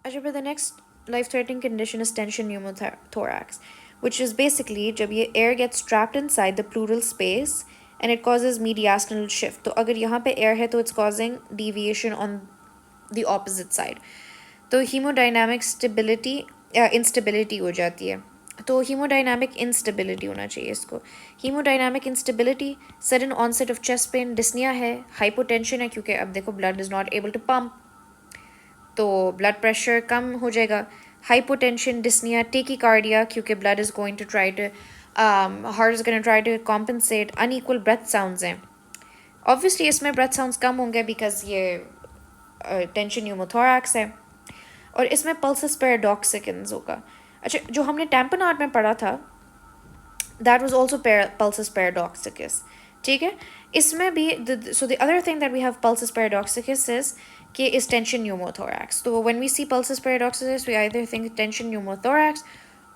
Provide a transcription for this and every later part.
अच्छा, फिर the next life threatening condition is tension pneumothorax, which is basically जब ये air gets trapped inside the pleural space and it causes mediastinal shift. तो अगर यहाँ पे air है तो it's causing deviation on the opposite side. तो हीमोडाइनामिक stability instability हो जाती है. तो हीमोडाइनामिक इंस्टेबिलिटी होना चाहिए इसको. Haemodynamic instability, sudden onset of chest pain, dyspnoea है, हाइपोटेंशन है क्योंकि अब देखो blood is not able to pump, तो ब्लड प्रेशर कम हो जाएगा. हाइपोटेंशन, डिस्निया, टेकीकार्डिया क्योंकि blood is going to try to heart is going to try to compensate. Unequal breath sounds हैं. ऑब्वियसली इसमें ब्रेथ साउंड्स कम होंगे बिकॉज ये टेंशन न्यूमोथोरैक्स है. और इसमें पल्सस पैराडॉक्सिकन्स होगा. अच्छा, जो हमने टैम्पनार्ड में पढ़ा था that was also pulsus paradoxus. ठीक है, इसमें भी so the other thing that we have pulsus paradoxus is कि इज टेंशन न्यूमोथोरैक्स. तो when we see pulsus paradoxus we either think tension pneumothorax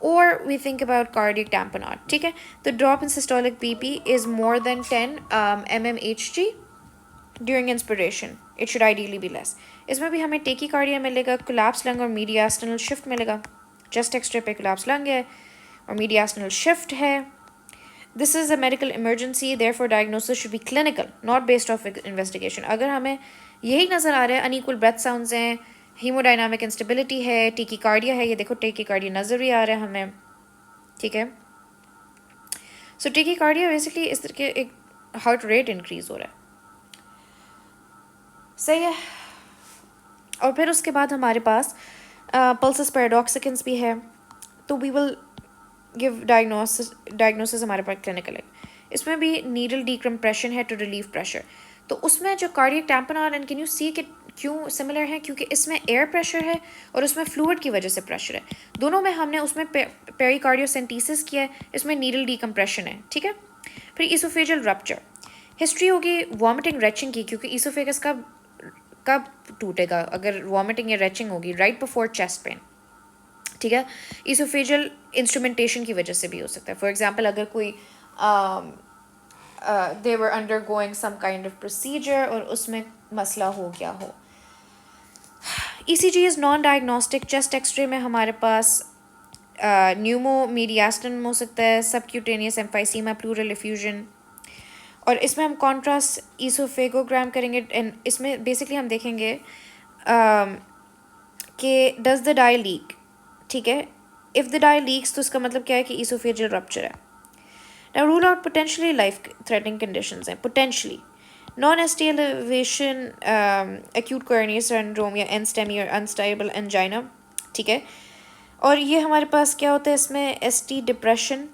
or we think about cardiac tamponade. ठीक है, the drop in systolic BP is more than 10 mmHg during inspiration. It should ideally be less. इसमें भी हमें tachycardia मिलेगा, collapse lung और मीडियास्टनल shift मिलेगा. Chest x ray पे collapse lung है और मीडियास्टनल शिफ्ट है. This is a medical emergency, therefore diagnosis should be clinical, not based off investigation. अगर हमें यही नज़र आ रहा है, अनइक्वल ब्रेथ साउंड्स हैं, हीमोडाइनामिक इंस्टेबिलिटी है, टेकीकार्डिया है, ये देखो टेकीकार्डिया नज़र ही आ रहा है हमें. ठीक है, सो टेकीकार्डिया बेसिकली इस तरह के एक हार्ट रेट इंक्रीज हो रहा है. सही है. और फिर उसके बाद हमारे पास पल्सस पैराडॉक्सिकन्स भी है. तो वी विल गिव डायग्नोसिस हमारे पास क्लिनिकल है. इसमें भी नीडल डीकम्प्रेशन है टू रिलीव प्रेशर. तो उसमें जो cardiac tamponade, and can you see कि क्यों सिमिलर है, क्योंकि इसमें एयर प्रेशर है और उसमें फ्लूइड की वजह से प्रेशर है. दोनों में हमने उसमें पेरिकार्डियोसेंटीसिस किया है, इसमें नीडल डीकम्प्रेशन है. ठीक है, फिर ईसोफेजियल रप्चर. हिस्ट्री होगी वॉमिटिंग रेचिंग की, क्योंकि ईसोफेगस कब टूटेगा अगर वॉमिटिंग या रेचिंग होगी, राइट बिफोर चेस्ट पेन. ठीक है, ईसोफेजियल इंस्ट्रूमेंटेशन की वजह से भी हो सकता है. फॉर एग्जांपल अगर कोई they were undergoing some kind of procedure और उसमें मसला हो गया हो. ECG is non diagnostic. Chest X ray में हमारे पास न्यूमोमीडियास्टन हो सकता है, सबक्यूटेनियस एम्फाइसीमा, प्लूरल एफ्यूजन. और इसमें हम कॉन्ट्रास्ट ईसोफेगोग्राम करेंगे एंड इसमें बेसिकली हम देखेंगे कि डज द डाई लीक. ठीक है, इफ़ द डाई लीक्स तो इसका मतलब क्या है कि ईसोफेजियल रप्चर है. Now rule out potentially life threatening conditions हैं. Potentially non ST elevation, acute coronary syndrome या एनस्टेमी और अनस्टेबल एंजाइना. ठीक है, और ये हमारे पास क्या होता है इसमें, ST depression,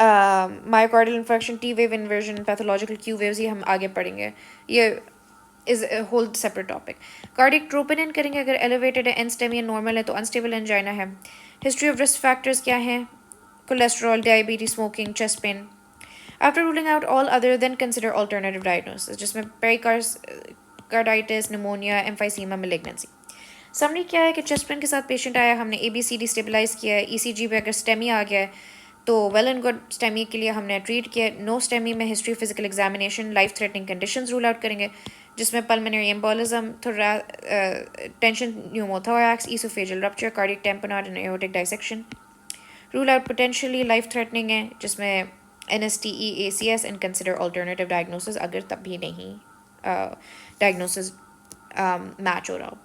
myocardial infection, T wave inversion, pathological Q waves, ये हम आगे पढ़ेंगे. ये is a whole separate topic. Cardiac troponin करेंगे अगर elevated है, एनस्टेमी या नॉर्मल है तो अनस्टेबल एंजाइना है. हिस्ट्री ऑफ रिस्क फैक्टर्स क्या हैं, cholesterol, diabetes, smoking, chest pain. After ruling out all other then consider alternative diagnosis, जिसमें pericarditis, pneumonia, emphysema, malignancy. Summary क्या है कि चेस्ट पेन के साथ पेशेंट आया, हमने ABCD स्टेबलाइज किया है. ECG पे अगर स्टेमी आ गया है तो वेल एंड गुड, स्टेमी के लिए हमने ट्रीट किया. नो स्टेमी में history, physical examination, life threatening conditions rule out करेंगे, जिसमें pulmonary embolism, tension pneumothorax, oesophageal rupture, cardiac tamponade and aortic dissection. Rule out potentially life threatening है, जिसमें NSTE, ACS and consider alternative diagnosis अगर तब भी नहीं diagnosis match हो रहा हो.